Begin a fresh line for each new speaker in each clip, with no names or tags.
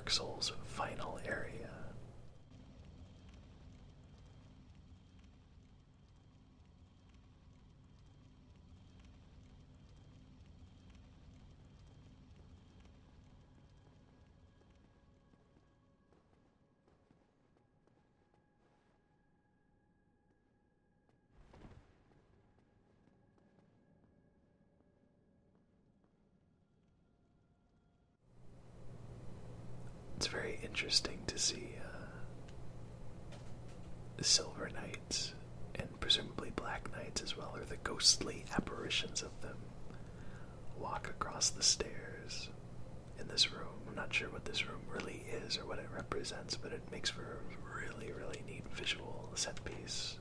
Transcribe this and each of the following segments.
Dark Souls final area. It's very interesting to see the Silver Knights, and presumably Black Knights as well, or the ghostly apparitions of them, walk across the stairs in this room. I'm not sure what this room really is or what it represents, but it makes for a really, really neat visual set piece.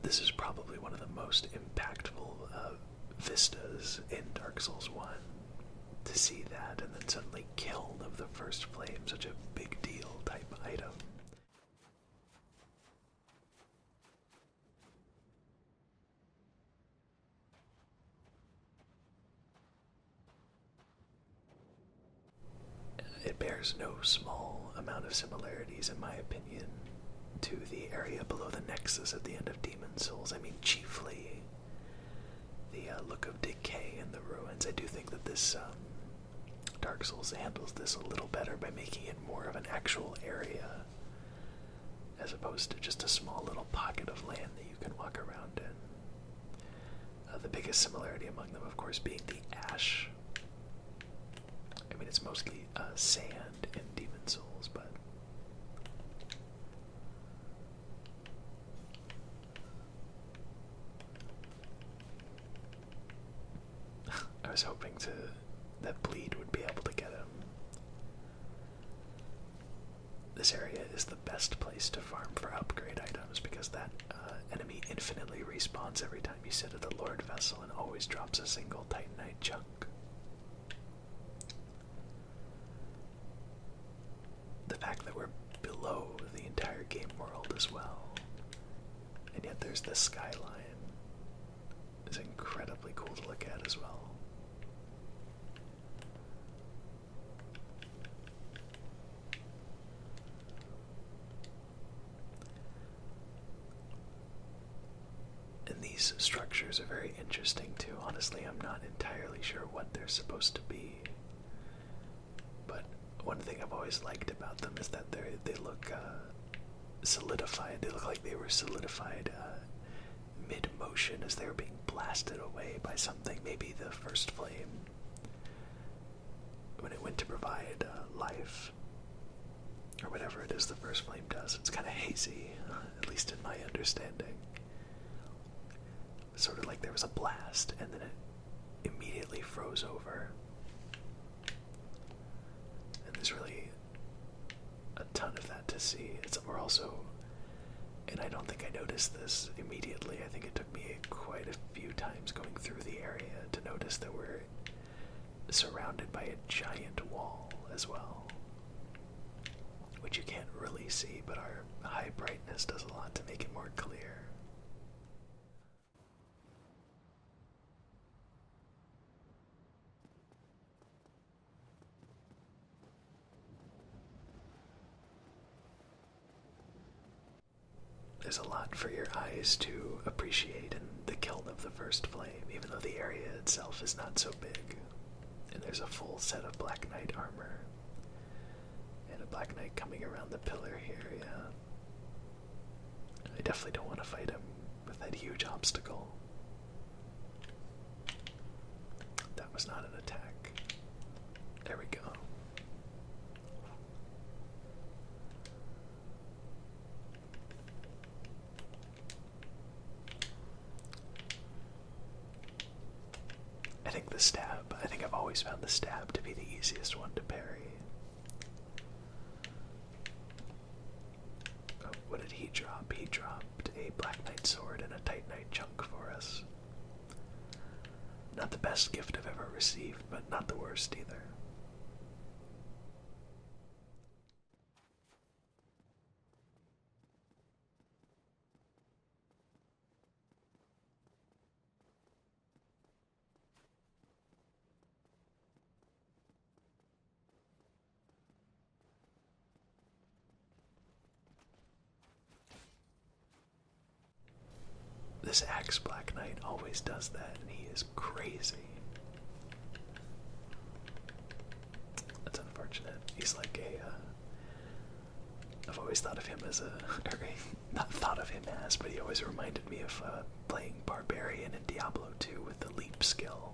This is probably one of the most impactful vistas in Dark Souls 1. To see that, and then suddenly Kiln of the First Flame, such a big deal type item. It bears no small amount of similarities, in my opinion, to the area below the Nexus at the end of Demon's Souls. I mean, chiefly the look of decay in the ruins. I do think that this Dark Souls handles this a little better by making it more of an actual area, as opposed to just a small little pocket of land that you can walk around in. The biggest similarity among them, of course, being the ash. I mean, it's mostly sand in Demon's Souls, but I was hoping that Bleed would be able to get him. This area is the best place to farm for upgrade items because that enemy infinitely respawns every time you sit at the Lord Vessel and always drops a single Titanite chunk. The fact that we're below the entire game world as well, and yet there's this skyline, is incredibly cool to look at as well. And these structures are very interesting too. Honestly, I'm not entirely sure what they're supposed to be, but one thing I've always liked about them is that they look solidified. They look like they were solidified mid-motion as they were being blasted away by something, maybe the First Flame, when it went to provide life, or whatever it is the First Flame does. It's kind of hazy, at least in my understanding. Sort of like there was a blast, and then it immediately froze over. And there's really a ton of that to see. We're also, and I don't think I noticed this immediately, I think it took me quite a few times going through the area to notice that we're surrounded by a giant wall as well, which you can't really see, but our high brightness does a lot to make it more clear. There's a lot for your eyes to appreciate in the Kiln of the First Flame, even though the area itself is not so big. And there's a full set of Black Knight armor. And a Black Knight coming around the pillar here, yeah. I definitely don't want to fight him with that huge obstacle. That was not an attack. There we go. I think I've always found the stab to be the easiest one to parry. Oh, what did he drop? He dropped a Black Knight sword and a Titanite chunk for us. Not the best gift I've ever received, but not the worst either. This Axe Black Knight always does that, and he is crazy. That's unfortunate. He's like I've always thought of him as not thought of him as, but he always reminded me of playing Barbarian in Diablo 2 with the leap skill.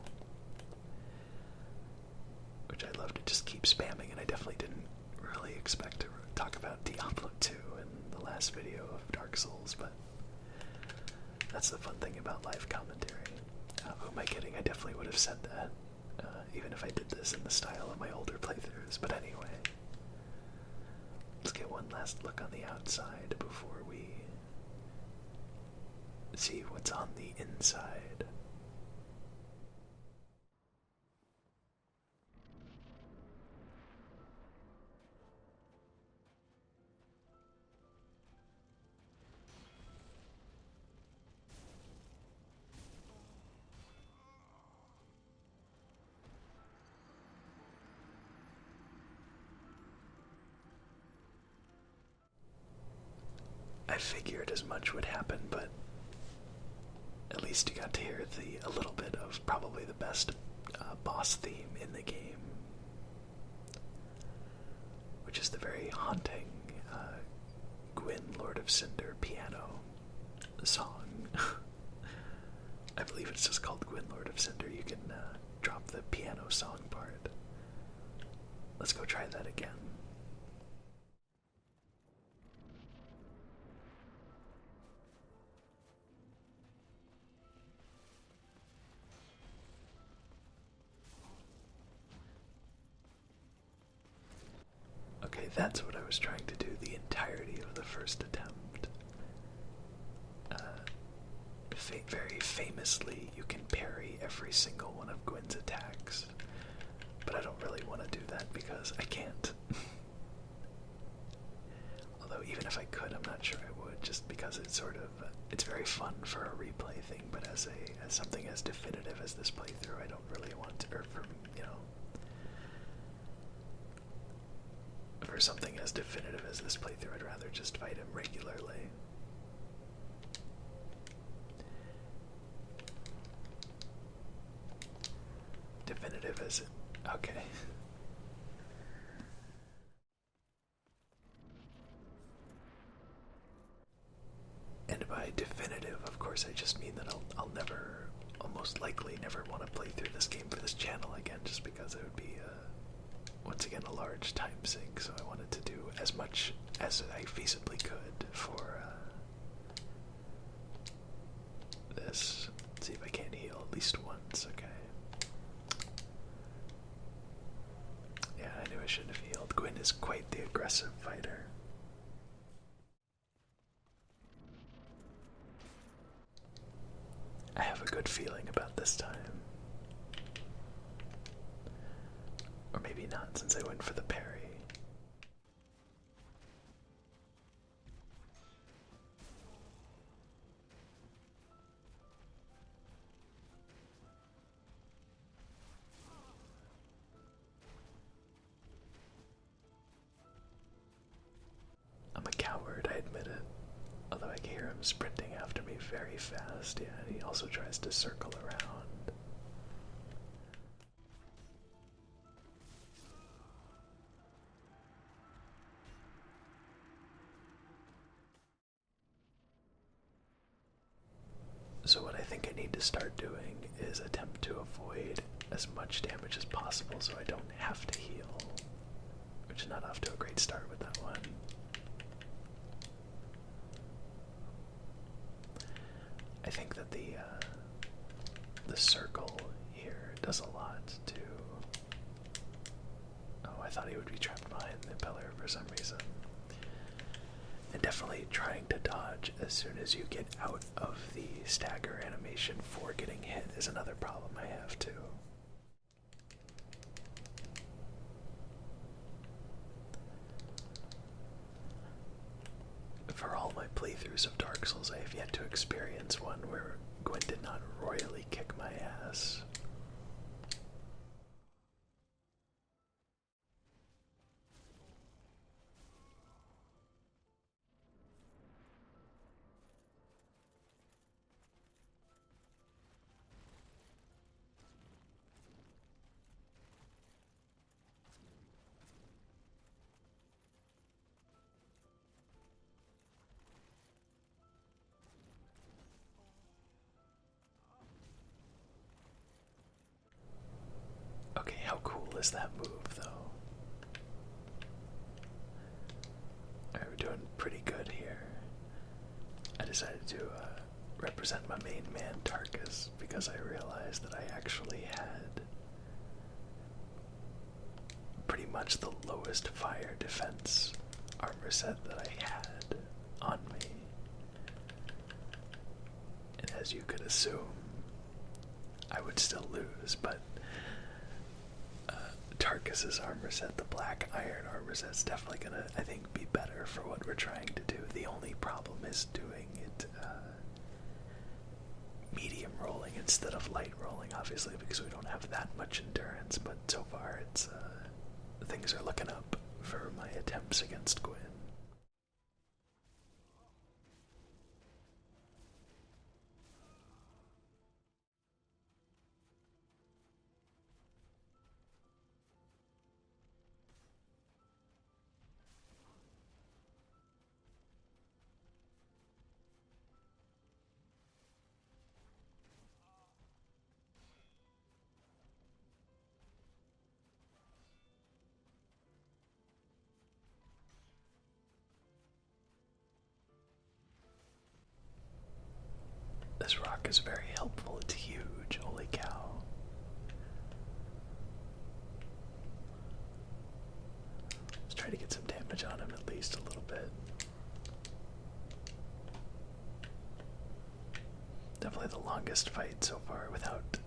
Which I love to just keep spamming, and I definitely didn't really expect to talk about Diablo 2 in the last video of Dark Souls, but that's the fun thing about live commentary. Who am I kidding? I definitely would have said that, even if I did this in the style of my older playthroughs. But anyway, let's get one last look on the outside before we see what's on the inside. I figured as much would happen, but at least you got to hear a little bit of probably the best boss theme in the game, which is the very haunting Gwyn, Lord of Cinder piano song. I believe it's just called Gwyn, Lord of Cinder. You can drop the piano song part. Let's go try that again. Okay, that's what I was trying to do the entirety of the first attempt. Very famously, you can parry every single one of Gwyn's attacks, but I don't really want to do that because I can't. Although even if I could, I'm not sure I would, just because it's sort of it's very fun for a replay thing. But as something as definitive as this playthrough, I don't really want to. Or for something as definitive as this playthrough, I'd rather just fight him regularly. Definitive as it. Okay. And by definitive, of course, I just mean that I'll never, I'll most likely never want to play through this game for this channel again, just because it would be, once again, a large time sink, so I wanted to do as much as I feasibly could for this. Let's see if I can't heal at least once, okay. Yeah, I knew I shouldn't have healed. Gwyn is quite the aggressive fighter. I have a good feeling about this time. Or maybe not, since I went for the parry. I'm a coward, I admit it. Although I can hear him sprinting after me very fast, yeah, and he also tries to circle around. So what I think I need to start doing is attempt to avoid as much damage as possible so I don't have to heal. Which is not off to a great start with that one. I think that the circle here does a lot to... Oh, I thought he would be trapped behind the pillar for some reason. And definitely trying to dodge as soon as you get out of the stagger animation for getting hit is another problem I have too. For all my playthroughs of Dark Souls, I have yet to experience one where Gwyn did not royally kick my ass. cool is that move, though? Alright, we're doing pretty good here. I decided to represent my main man, Tarkus, because I realized that I actually had pretty much the lowest fire defense armor set that I had on me. And as you could assume, I would still lose, but Tarkus's armor set, the black iron armor set, is definitely gonna, I think, be better for what we're trying to do. The only problem is doing it medium rolling instead of light rolling, obviously, because we don't have that much endurance, but so far it's things are looking up for my attempts against Gwyn. This rock is very helpful. It's huge. Holy cow. Let's try to get some damage on him, at least a little bit. Definitely the longest fight so far without,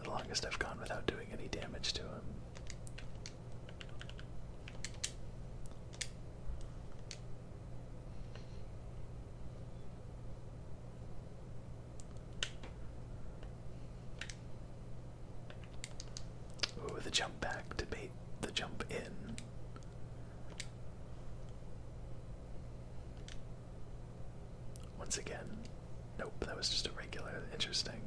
the longest I've gone without doing any damage to him. The jump back to bait the jump in. Once again, nope, that was just a regular. Interesting.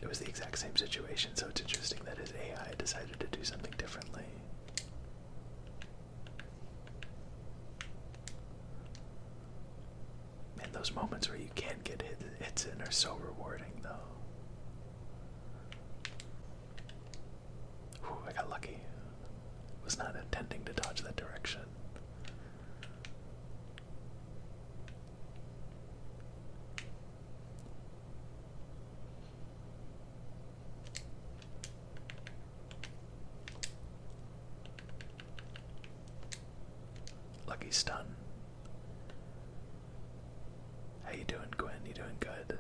It was the exact same situation, so it's interesting that his AI decided to do something differently. Man, those moments where you can't get hits in are so rewarding, though. I got lucky. Was not intending to dodge that direction. Lucky stun. How you doing, Gwyn? You doing good?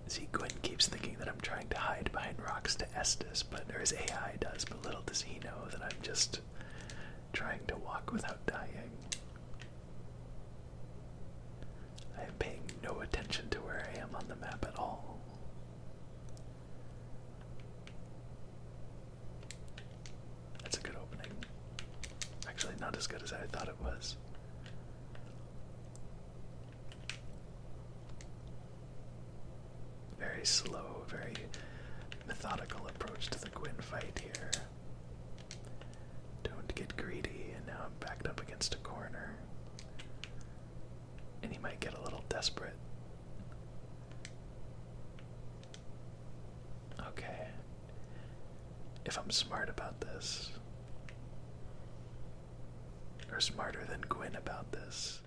See, Gwyn keeps thinking that I'm trying to hide behind rocks to Estus, or his AI does, but little does he know that I'm just trying to walk without dying. I am paying no attention to where I am on the map at all. That's a good opening. Actually, not as good as I thought it was. Very slow, very methodical approach to the Gwyn fight here. Don't get greedy, and now I'm backed up against a corner. And he might get a little desperate. Okay. If I'm smart about this, or smarter than Gwyn about this,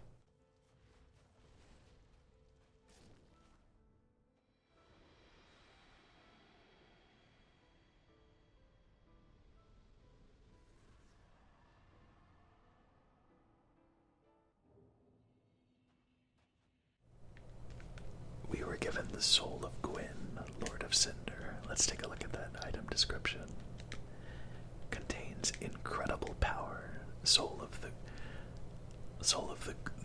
we were given the soul of Gwyn, Lord of Cinder. Let's take a look at that item description. Contains incredible power. Soul of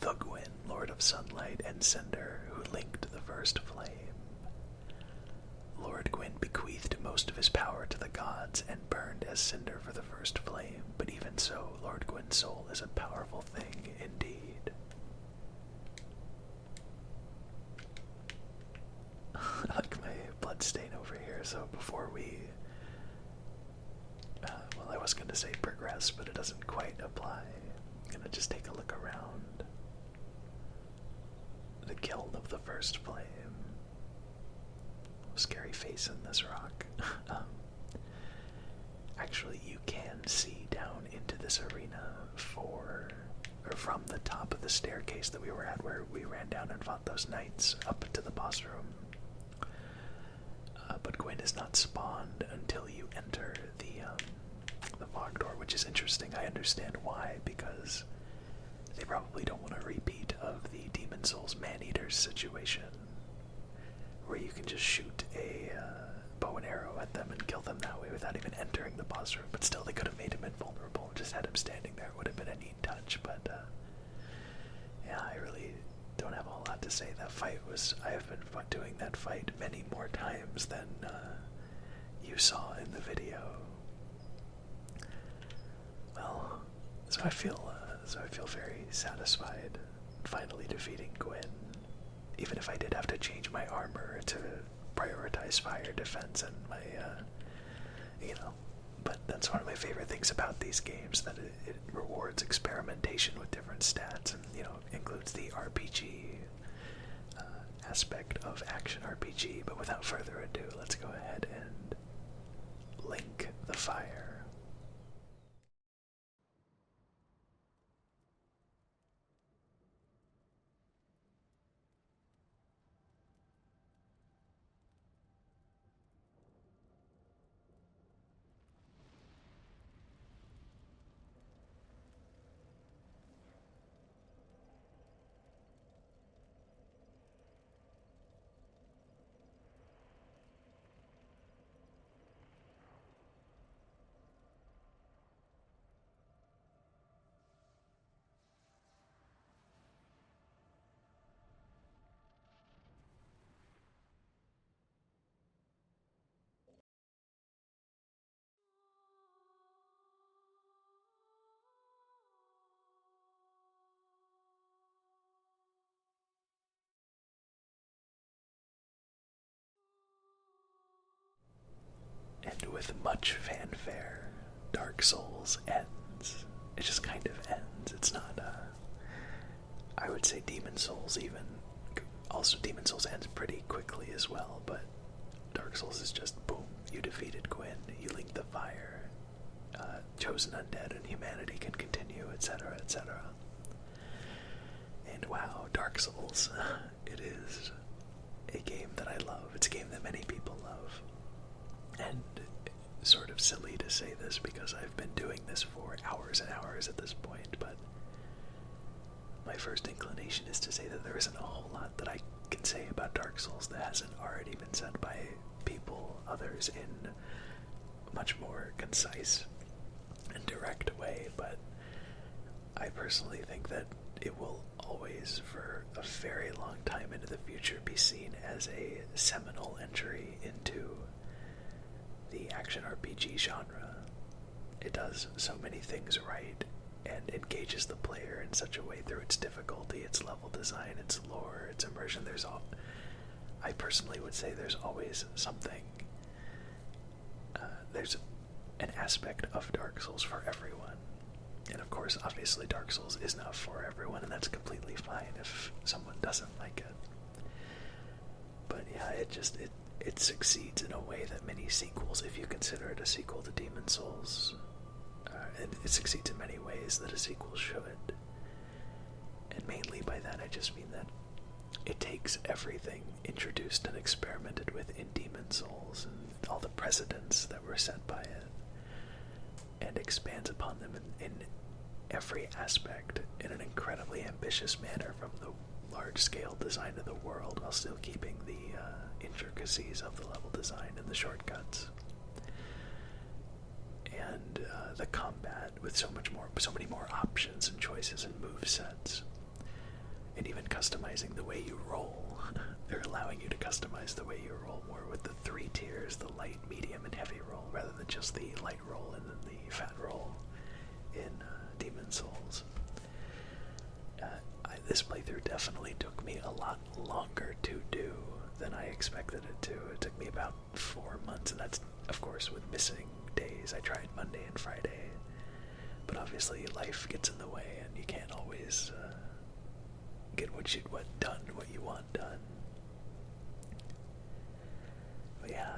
the Gwyn, Lord of Sunlight and Cinder, who linked the first flame. Lord Gwyn bequeathed most of his power to the gods and burned as cinder for the first flame, but even so, Lord Gwyn's soul is a powerful thing indeed. I like my bloodstain over here, so before we... well, I was going to say progress, but it doesn't quite apply. I'm going to just take a look around. The kiln of the first flame. Scary face in this rock. Actually, you can see down into this arena from the top of the staircase that we were at, where we ran down and fought those knights, up to the boss room. But Gwyn is not spawned until you enter the fog door, which is interesting. I understand why, because they probably don't want a repeat of the Demon Souls Man-Eaters situation, where you can just shoot a bow and arrow at them and kill them that way without even entering the boss room. But still, they could have made him invulnerable and just had him standing there. It would have been a neat touch, but yeah, I really don't have a whole lot to say. That fight was... I have been doing that fight many more times than you saw in the video. Well, so I feel very satisfied finally defeating Gwyn. Even if I did have to change my armor to prioritize fire defense and my, but that's one of my favorite things about these games, that it rewards experimentation with different stats and, includes the RPG aspect of action RPG. But without further ado, let's go ahead and link the fire. And with much fanfare, Dark Souls ends. It just kind of ends. It's not, I would say Demon Souls even. Also, Demon Souls ends pretty quickly as well, but Dark Souls is just boom. You defeated Gwyn, you linked the fire, chosen undead, and humanity can continue, etc., etc. And wow, Dark Souls. It is a game that I love. It's a game that many people love. And sort of silly to say this because I've been doing this for hours and hours at this point, but my first inclination is to say that there isn't a whole lot that I can say about Dark Souls that hasn't already been said by others in a much more concise and direct way, but I personally think that it will always, for a very long time into the future, be seen as a seminal entry into the action RPG genre. It does so many things right and engages the player in such a way through its difficulty, its level design, its lore, its immersion. I personally would say there's always something. There's an aspect of Dark Souls for everyone. And of course, obviously, Dark Souls is not for everyone, and that's completely fine if someone doesn't like it. But yeah, it succeeds in a way that many sequels, if you consider it a sequel to Demon Souls, it succeeds in many ways that a sequel should. And mainly by that, I just mean that it takes everything introduced and experimented with in Demon Souls and all the precedents that were set by it, and expands upon them in every aspect in an incredibly ambitious manner, from the large-scale design of the world while still keeping the intricacies of the level design and the shortcuts, and the combat with so many more options and choices and move sets, and even customizing the way you roll they're allowing you to customize the way you roll more with the 3 tiers, the light, medium, and heavy roll, rather than just the light roll and then the fat roll in Demon Souls. This playthrough definitely took me a lot longer to do than I expected it to. It took me about 4 months, and that's, of course, with missing days. I tried Monday and Friday, but obviously life gets in the way, and you can't always get what you want done. But yeah,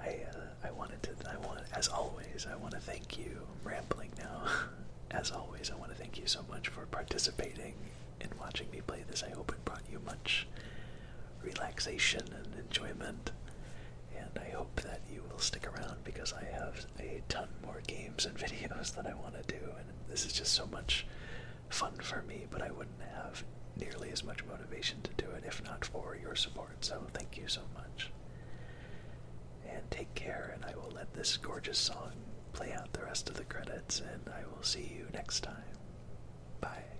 as always, I want to thank you. I'm rambling now. As always, I want to thank you so much for participating in watching me play this. I hope it brought you much relaxation and enjoyment, and I hope that you will stick around because I have a ton more games and videos that I want to do, and this is just so much fun for me, but I wouldn't have nearly as much motivation to do it if not for your support, so thank you so much. And take care, and I will let this gorgeous song play out the rest of the credits, and I will see you next time. Bye.